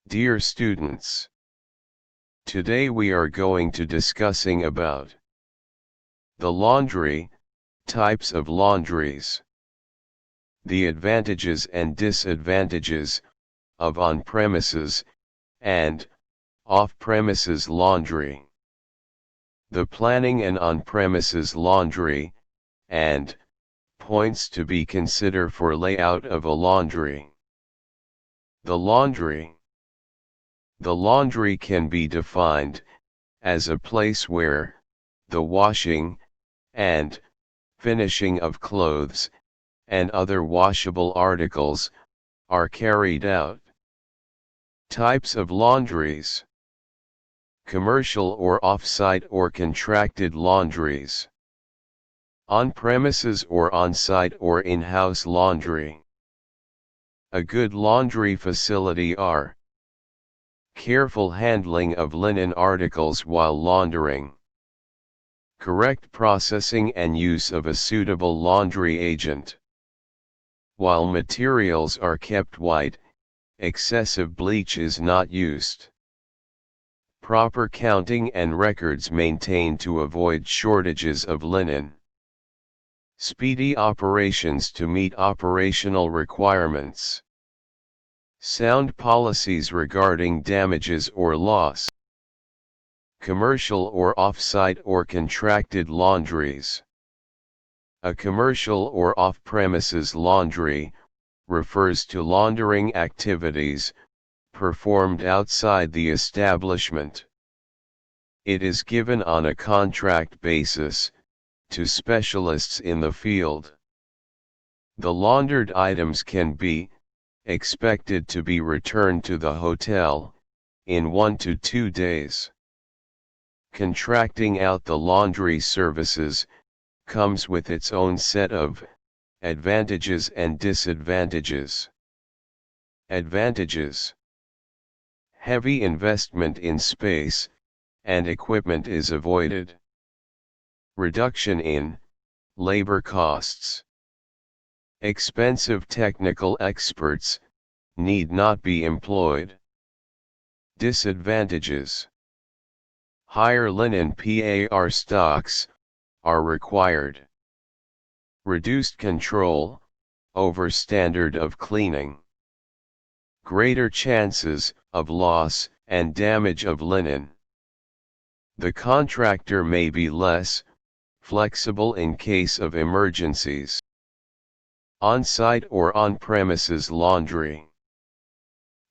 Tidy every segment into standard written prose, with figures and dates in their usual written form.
Dear students, today we are going to discussing about the laundry, types of laundries, the advantages and disadvantages of on-premises and off-premises laundry, the planning and on-premises laundry, and points to be considered for layout of a laundry. The laundry. The laundry can be defined as a place where the washing and finishing of clothes and other washable articles are carried out. Types of laundries: commercial or off-site or contracted laundries, on-premises or on-site or in-house laundry. A good laundry facility are careful handling of linen articles while laundering, correct processing and use of a suitable laundry agent. While materials are kept white, excessive bleach is not used. Proper counting and records maintained to avoid shortages of linen. Speedy operations to meet operational requirements. Sound policies regarding damages or loss. Commercial or off-site or contracted laundries. A commercial or off-premises laundry refers to laundering activities performed outside the establishment. It is given on a contract basis to specialists in the field. The laundered items can be expected to be returned to the hotel in 1 to 2 days. Contracting out the laundry services comes with its own set of advantages and disadvantages. Advantages: heavy investment in space and equipment is avoided. Reduction in labor costs. Expensive technical experts need not be employed. Disadvantages: higher linen PAR stocks are required. Reduced control over standard of cleaning. Greater chances of loss and damage of linen. The contractor may be less flexible in case of emergencies. On-site or on-premises laundry.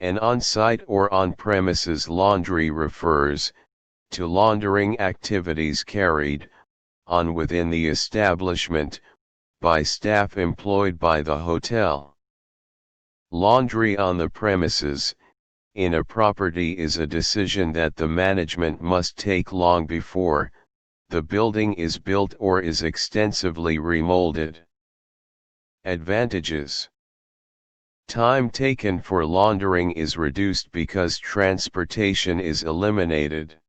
An on-site or on-premises laundry refers to laundering activities carried on within the establishment by staff employed by the hotel. Laundry on the premises in a property is a decision that the management must take long before the building is built or is extensively remolded. Advantages: time taken for laundering is reduced because transportation is eliminated.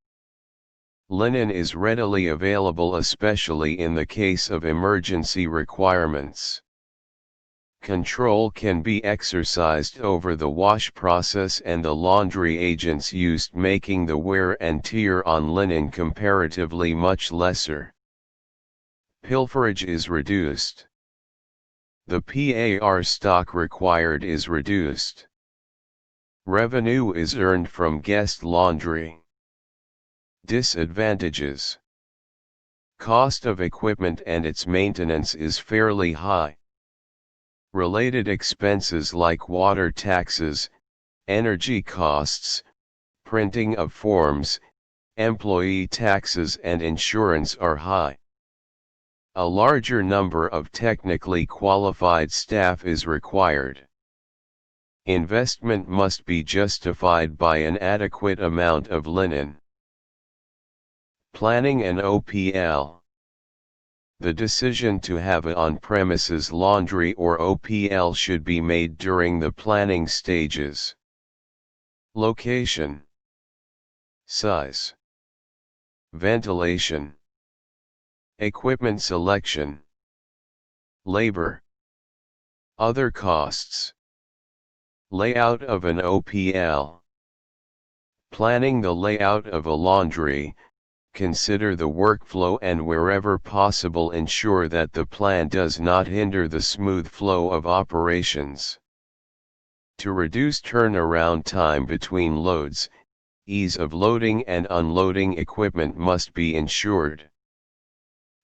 Linen is readily available, especially in the case of emergency requirements. Control can be exercised over the wash process and the laundry agents used, making the wear and tear on linen comparatively much lesser. Pilferage is reduced. The PAR stock required is reduced. Revenue is earned from guest laundry. Disadvantages: cost of equipment and its maintenance is fairly high. Related expenses like water taxes, energy costs, printing of forms, employee taxes and insurance are high. A larger number of technically qualified staff is required. Investment must be justified by an adequate amount of linen. Planning and OPL. The decision to have an on-premises laundry or OPL should be made during the planning stages. Location, size, ventilation, equipment selection, labor, other costs. Layout of an OPL. Planning the layout of a laundry, consider the workflow and wherever possible ensure that the plan does not hinder the smooth flow of operations. To reduce turnaround time between loads, ease of loading and unloading equipment must be ensured.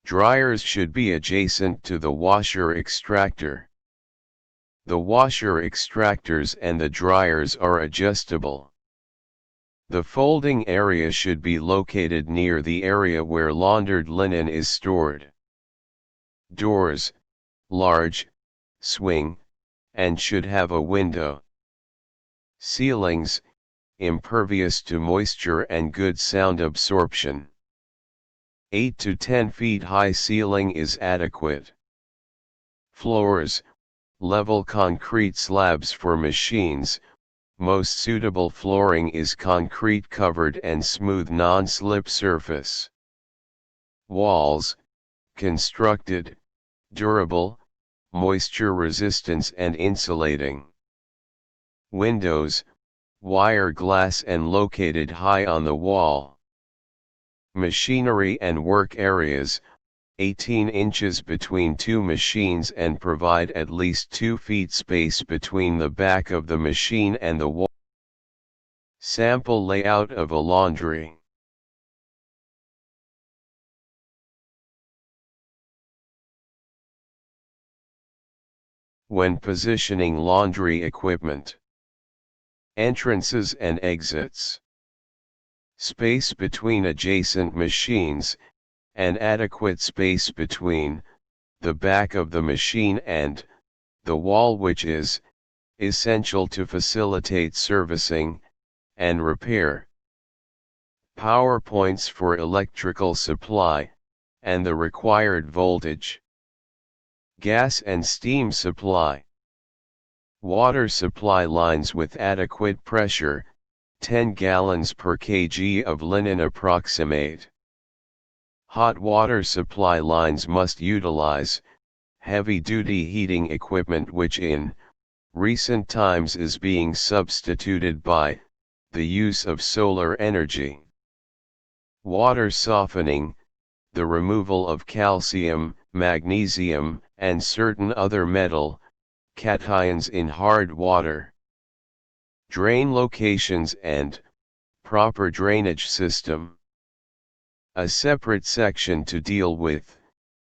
Dryers should be adjacent to the washer extractor. The washer extractors and the dryers are adjustable. The folding area should be located near the area where laundered linen is stored. Doors, large, swing, and should have a window. Ceilings, impervious to moisture and good sound absorption. 8 to 10 feet high ceiling is adequate. Floors, level concrete slabs for machines. Most suitable flooring is concrete covered and smooth non-slip surface. Walls, constructed, durable, moisture resistance and insulating. Windows, wire glass and located high on the wall. Machinery and work areas, 18 inches between two machines and provide at least 2 feet space between the back of the machine and the wall. Sample layout of a laundry. When positioning laundry equipment. Entrances and exits. Space between adjacent machines, and adequate space between the back of the machine and the wall, which is essential to facilitate servicing and repair. Power points for electrical supply and the required voltage. Gas and steam supply. Water supply lines with adequate pressure, 10 gallons per kg of linen approximate. Hot water supply lines must utilize heavy-duty heating equipment, which in recent times is being substituted by the use of solar energy. Water softening, the removal of calcium, magnesium, and certain other metal cations in hard water. Drain locations and proper drainage system. A separate section to deal with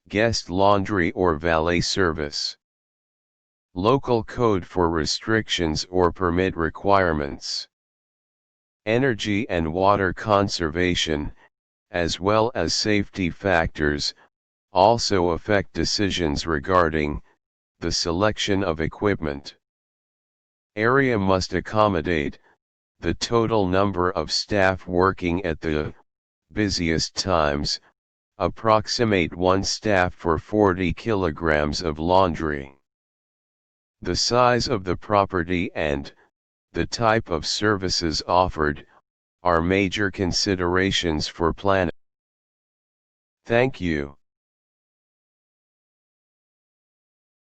guest laundry or valet service. Local code for restrictions or permit requirements. Energy and water conservation, as well as safety factors, also affect decisions regarding the selection of equipment. Area must accommodate the total number of staff working at the busiest times, approximate 1 staff for 40 kilograms of laundry. The size of the property and the type of services offered are major considerations for planning. Thank you.